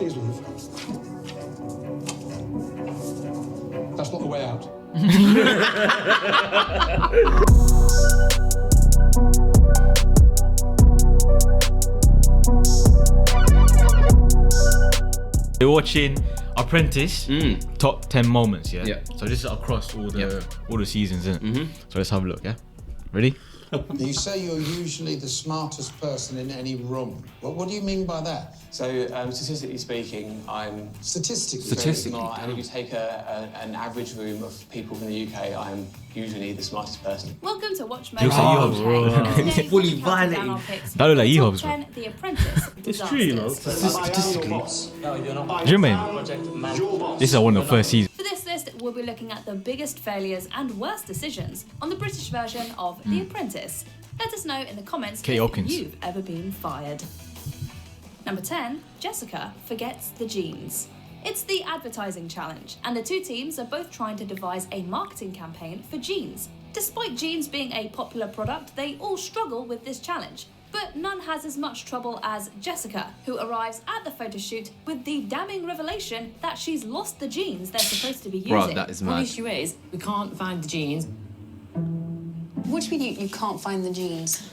Please move. That's not the way out. We're watching Apprentice top 10 moments, yeah? Yeah. So this is across all the seasons, isn't it? So let's have a look, yeah? Ready? You say you're usually the smartest person in any room. Well, what do you mean by that? So, statistically speaking, I'm Statistically. very smart, and if you take an average room of people from the UK, I'm usually the smartest person. Welcome to Watch Looks like Mode. Today, fully violating. That look like E-Hobs, bro. The Apprentice. It's true, you know. Statistically. Do you know what I mean? This is one of the first seasons. For this list, we'll be looking at the biggest failures and worst decisions on the British version of The Apprentice. Let us know in the comments Kate if Hopkins. you've ever been fired. Number 10, Jessica forgets the jeans. It's the advertising challenge, and the two teams are both trying to devise a marketing campaign for jeans. Despite jeans being a popular product, they all struggle with this challenge. But none has as much trouble as Jessica, who arrives at the photo shoot with the damning revelation that she's lost the jeans they're supposed to be using. Bro, that is The mad. issue is, we can't find the jeans. What do you mean you can't find the jeans?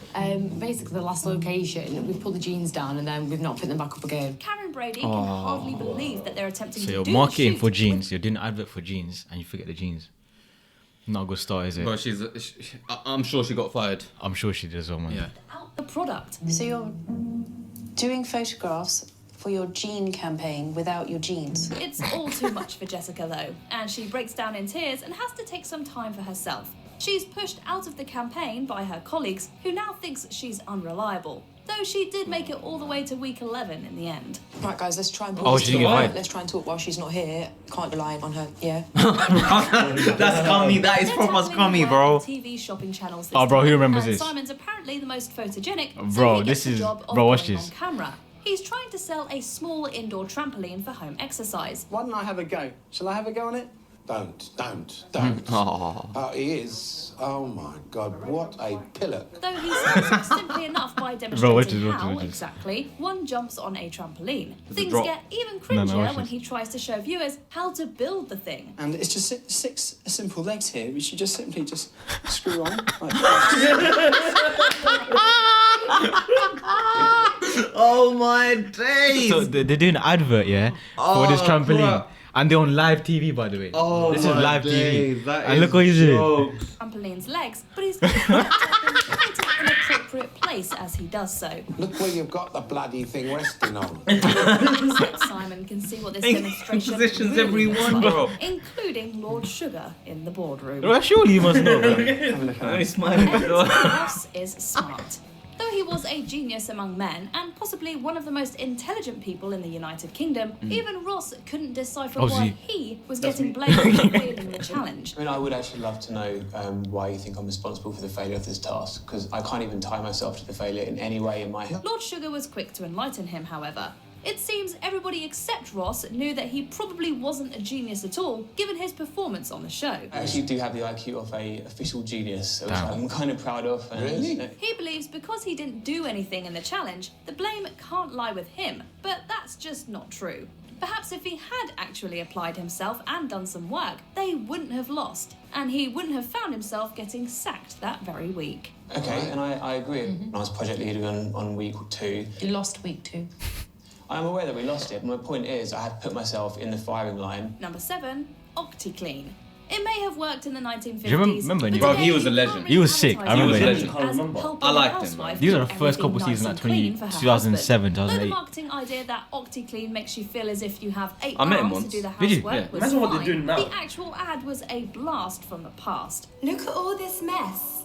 Basically, the last location, we've put the jeans down and then we've not put them back up again. Karen Brady can hardly believe that they're attempting So to you're do marketing the for shoot jeans, you're doing an advert for jeans, and you forget the jeans. Not a good start, is it? Bro, I'm sure she got fired. I'm sure she did as well, man. Yeah. without the product. So you're doing photographs for your jean campaign without your jeans? It's all too much for Jessica though, and she breaks down in tears and has to take some time for herself. She's pushed out of the campaign by her colleagues, who now thinks she's unreliable. Though she did make it all the way to week 11 in the end. Right, guys, let's try and Oh, she didn't get fired. Let's try and talk while she's not here. Can't rely on her, yeah? That's scummy. That is They're proper tackling scummy, the world bro. of TV shopping channels this Oh, bro, who time, remembers and this? Simon's apparently the most photogenic, so Bro, he gets this the is- job of bro, watch going this. on camera. He's trying to sell a small indoor trampoline for home exercise. Why don't I have a go? Shall I have a go on it? Don't. He is. Oh my God, what a pillock. Though he says it's simply enough by Bro, demonstrating watch this, how, watch this. exactly, one jumps on a trampoline. Things drop. get even No, cringier watch when this. he tries to show viewers how to build the thing. And it's just six simple legs here, which you just simply just screw on. Like Oh my days. So they're doing an advert, yeah, for this trampoline. bro. And they're on live TV, by the way. Oh this is my live days, TV. that And is look what he's doing. jokes. Trampoline's legs, but he's kept them quite in an appropriate place as he does so. Look where you've got the bloody thing resting on. Simon can see what this demonstration Positions really looks everyone, like, bro. including Lord Sugar in the boardroom. Well, surely you must know, bro. He's smiling. Ross is smart. Though he was a genius among men and possibly one of the most intelligent people in the United Kingdom, even Ross couldn't decipher why he was getting blamed for failing the challenge. I mean, I would actually love to know why you think I'm responsible for the failure of this task, because I can't even tie myself to the failure in any way in my head. Lord Sugar was quick to enlighten him, however. It seems everybody except Ross knew that he probably wasn't a genius at all, given his performance on the show. I actually do have the IQ of a official genius, which I'm kind of proud of. And, Really? He believes because he didn't do anything in the challenge, the blame can't lie with him, but that's just not true. Perhaps if he had actually applied himself and done some work, they wouldn't have lost, and he wouldn't have found himself getting sacked that very week. Okay, and I agree. I was project leader on week 2. You lost week 2. I'm aware that we lost it, but my point is I had to put myself in the firing line. Number 7, OptiClean. It may have worked in the 1950s. Do you remember when but he- Bro, today he was a can't legend. really He was sick, I advertise remember him him. as I can't remember. helping I a liked him, housewife man. These are do the first couple everything seasons, nice like and clean for her 2007, husband. Though the 2008. marketing idea that OptiClean makes you feel as if you have 8 I met him arms to once. do the Did you? housework Yeah. was Imagine what they're fine. doing now. The actual ad was a blast from the past. Look at all this mess.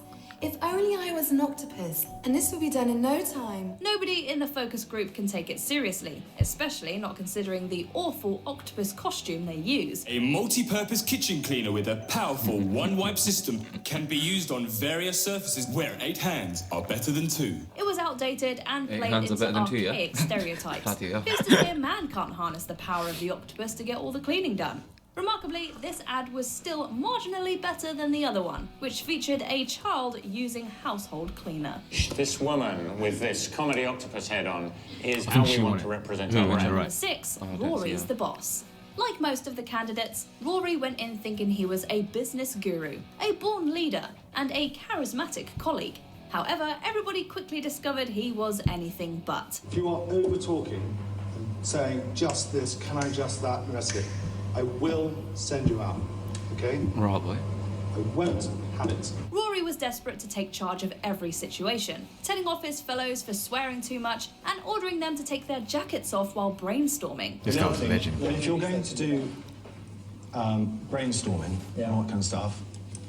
If only I was an octopus, and this would be done in no time. Nobody in the focus group can take it seriously, especially not considering the awful octopus costume they use. A multi-purpose kitchen cleaner with a powerful one-wipe system can be used on various surfaces where 8 hands are better than 2. It was outdated and 8 played hands are into better than 2, yeah? archaic stereotypes. Bloody hell. Who's to say a man can't harness the power of the octopus to get all the cleaning done? Remarkably, this ad was still marginally better than the other one, which featured a child using household cleaner. This woman with this comedy octopus head on is how we want to represent our brand. Number 6, Rory's the boss. Like most of the candidates, Rory went in thinking he was a business guru, a born leader, and a charismatic colleague. However, everybody quickly discovered he was anything but. If you are over-talking, saying just this, can I just that, and the rest of it, I will send you out, okay? Right, boy. I won't have it. Rory was desperate to take charge of every situation, telling off his fellows for swearing too much and ordering them to take their jackets off while brainstorming. This guy was a legend. If you're going to do brainstorming and all that kind of stuff,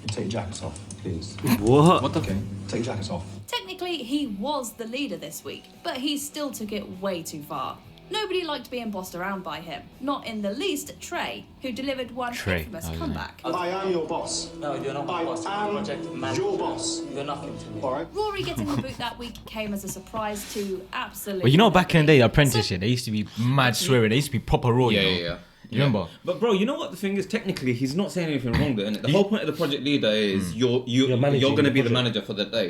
you take your jackets off, please. What? What the? Okay, take your jackets off. Technically, he was the leader this week, but he still took it way too far. Nobody liked being bossed around by him, not in the least Trey, who delivered one infamous comeback. I am your boss. No, you're not my boss. I am your boss. You're nothing to me. All right. Rory getting the boot that week came as a surprise to absolutely Well, you know, back in the day, nobody. Apprentice, they used to be mad swearing. They used to be proper raw. Yeah. You remember? But bro, you know what the thing is? Technically, he's not saying anything wrong there. And the whole point of the project leader is you're going to be the manager for the day.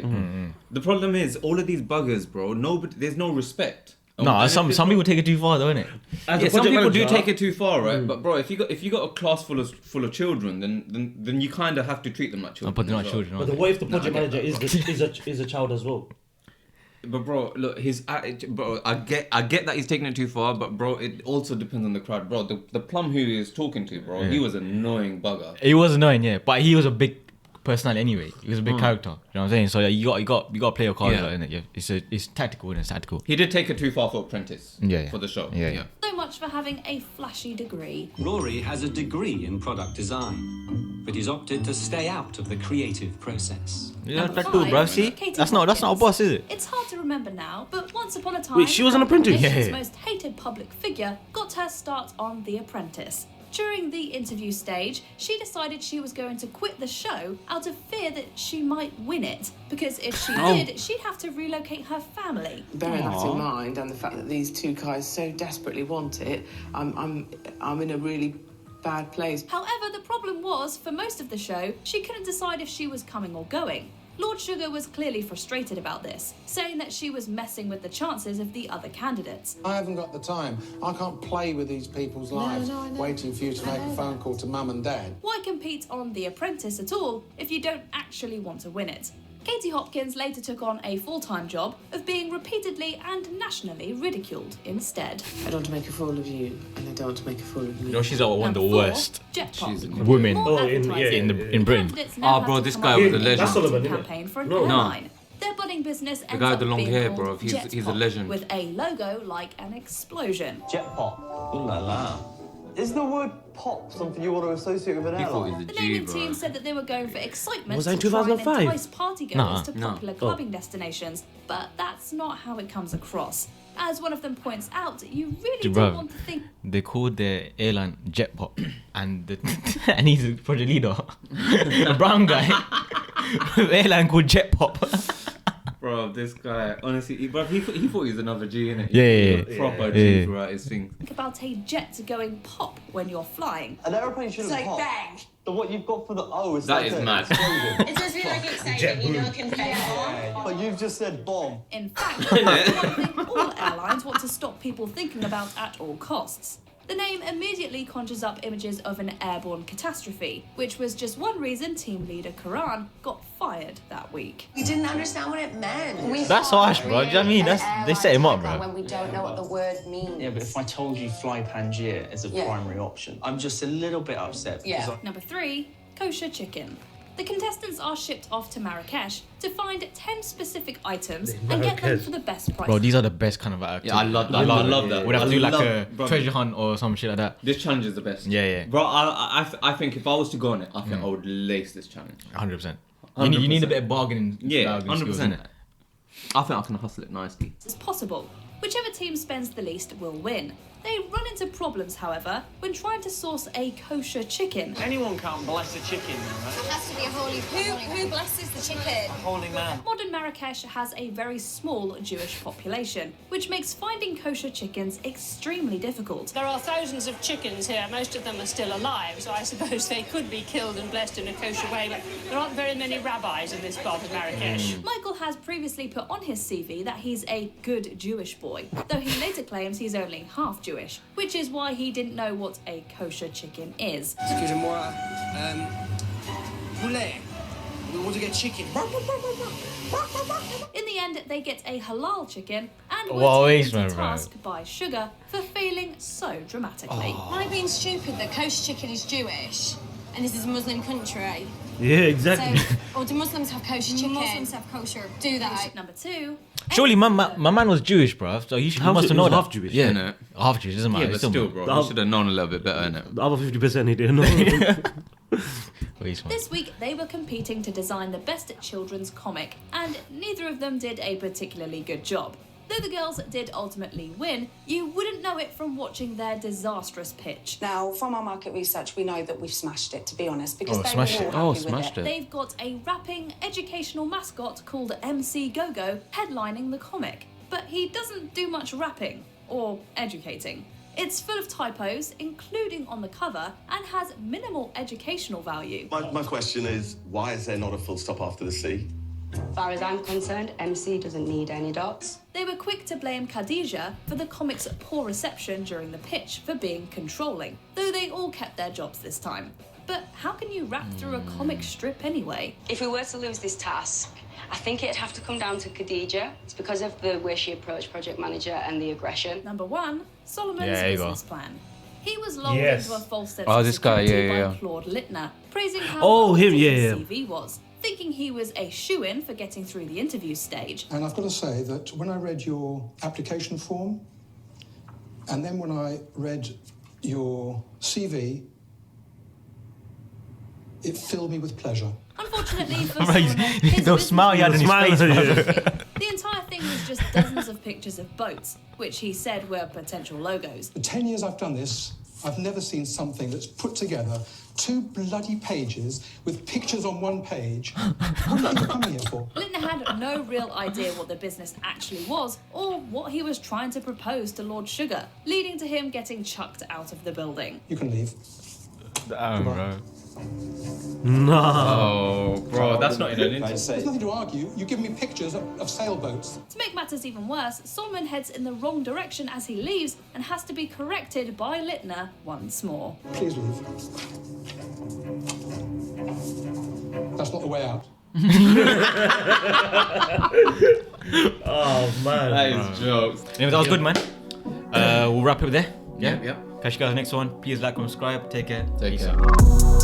The problem is all of these buggers, bro. There's no respect. No, some people take it too far, though, innit? Yeah, some people do take it too far, right? But bro, if you got a class full of children, then you kind of have to treat them like children. But they're not children. But what if the project manager is a child as well? But bro, look, his attitude, bro. I get that he's taking it too far, but bro, it also depends on the crowd, bro. The plum who he was talking to, bro, he was an annoying bugger. He was annoying, yeah, but he was a big personality anyway. He was a big character. You know what I'm saying? So you got to play your cards, innit? Yeah, it's tactical and it's tactical. He did take it too far for Apprentice. Yeah. For the show. Yeah. So much for having a flashy degree. Rory has a degree in product design, but he's opted to stay out of the creative process. Yeah, Number that dude, bro. 5, See, Katie that's not a boss, is it? It's hard to remember now, but once upon a time, Wait, she was an apprentice? the nation's Yeah. most hated public figure got her start on The Apprentice. During the interview stage, she decided she was going to quit the show out of fear that she might win it, because if she did, she'd have to relocate her family. Bearing that in mind, and the fact that these two guys so desperately want it, I'm in a really bad place. However, the problem was, for most of the show, she couldn't decide if she was coming or going. Lord Sugar was clearly frustrated about this, saying that she was messing with the chances of the other candidates. I haven't got the time. I can't play with these people's lives, waiting for you to make a phone call to mum and dad. Why compete on The Apprentice at all if you don't actually want to win it? Katie Hopkins later took on a full-time job of being repeatedly and nationally ridiculed instead. I don't want to make a fool of you, and I don't want to make a fool of me. You know, she's one of the Number 4, worst Jetpop. women More in advertising. Britain. Candidates now have bro, to this come guy up was with a legend. That's Sullivan, isn't it? campaign for an No. airline. Their budding business ends guy with up the long being hair, called bro, he's a Jetpop, legend. with a logo like an explosion. Jetpop. Ooh la la. Is the word pop something you want to associate with an He thought airline? he was a The G, naming bro. team said that they were going for excitement Was that in to try and 2005? entice partygoers to No. popular clubbing destinations, but that's not how it comes across. As one of them points out, you really Dude, don't bro, want to think they called their airline Jetpop, and and he's a project leader, a brown guy, with an airline called Jetpop. Bro, this guy, honestly, he thought he was another G, innit? Yeah. Proper G throughout his thing. about a jet going pop when you're flying. An aeroplane shouldn't It's like pop. bang. But what you've got for the O is That like is a mad. explosion. It's just really exciting, you know, confetti. But you've just said bomb. In fact, that's one thing all airlines want to stop people thinking about at all costs. The name immediately conjures up images of an airborne catastrophe, which was just one reason team leader Karan got fired that week. We didn't understand what it meant. That's harsh, bro. Do you know what I mean? They set him up, bro. When we don't know what the word means. Yeah, but if I told you fly Pangaea as a primary option, I'm just a little bit upset because Number 3, kosher chicken. The contestants are shipped off to Marrakesh to find 10 specific items and get them for the best price. Bro, these are the best kind of activities. Yeah, I love that. I love that. We'd have to do like a bro, treasure hunt or some shit like that. This challenge is the best. Yeah. Bro, I think if I was to go on it, I think I would lace this challenge. 100%. You need a bit of bargaining. Yeah, bargaining skills, 100%. innit? I think I can hustle it nicely. It's possible. Whichever team spends the least will win. They run into problems, however, when trying to source a kosher chicken. Anyone can't bless a chicken, right? It has to be a holy... Who blesses the chicken? A holy man. Modern Marrakesh has a very small Jewish population, which makes finding kosher chickens extremely difficult. There are thousands of chickens here. Most of them are still alive, so I suppose they could be killed and blessed in a kosher way, but there aren't very many rabbis in this part of Marrakesh. Michael has previously put on his CV that he's a good Jewish boy, though he later claims he's only half Jewish, which is why he didn't know what a kosher chicken is. Excusez-moi, poulet. We want to get chicken. In the end, they get a halal chicken and Whoa, were wait, taken to man, task by Sugar for failing so dramatically. Am I being stupid that kosher chicken is Jewish and this is a Muslim country? Yeah, exactly. So, or do Muslims have kosher chicken? Muslims have kosher. Do they? Number 2. Surely my man was Jewish, bruv, so he must have known that. Half Jewish. Yeah, innit? half Jewish, doesn't matter. Yeah, but still, bro, you should have known a little bit better, innit? The other 50% he didn't know. This week, they were competing to design the best children's comic, and neither of them did a particularly good job. Though the girls did ultimately win, you wouldn't know it from watching their disastrous pitch. Now, from our market research, we know that we've smashed it, to be honest, because they smashed were it. all happy with it. They've got a rapping, educational mascot called MC Go-Go headlining the comic, but he doesn't do much rapping or educating. It's full of typos, including on the cover, and has minimal educational value. My question is, why is there not a full stop after the C? As far as I'm concerned, MC doesn't need any dots. They were quick to blame Khadija for the comic's poor reception during the pitch for being controlling, though they all kept their jobs this time. But how can you rap through a comic strip anyway? If we were to lose this task, I think it'd have to come down to Khadija. It's because of the way she approached project manager and the aggression. Number 1, Solomon's Yeah, there you business plan. He was lulled Yes. into a false sense Oh, of this guy, security yeah. by Claude Littner, praising how Oh, well him, his yeah. CV was, thinking he was a shoo-in for getting through the interview stage. And I've got to say that when I read your application form, and then when I read your CV, it filled me with pleasure. Unfortunately for Right, Solomon, his the business smile he had on his Smile, face, yeah. bruv. The entire thing was just dozens of pictures of boats, which he said were potential logos. The 10 years I've done this, I've never seen something that's put together 2 bloody pages with pictures on 1 page. What are you coming here for? Littner had no real idea what the business actually was or what he was trying to propose to Lord Sugar, leading to him getting chucked out of the building. You can leave. Damn, bro. No. Oh, bro, that's not in an interview. There's nothing to argue. You give me pictures of sailboats. To make matters even worse, Solomon heads in the wrong direction as he leaves and has to be corrected by Littner once more. Please leave. That's not the way out. Oh, man. That is jokes. Anyway, that was good, man. We'll wrap it there. Yep. Catch you guys next one. Please like, subscribe. Take care. Take Peace care. out.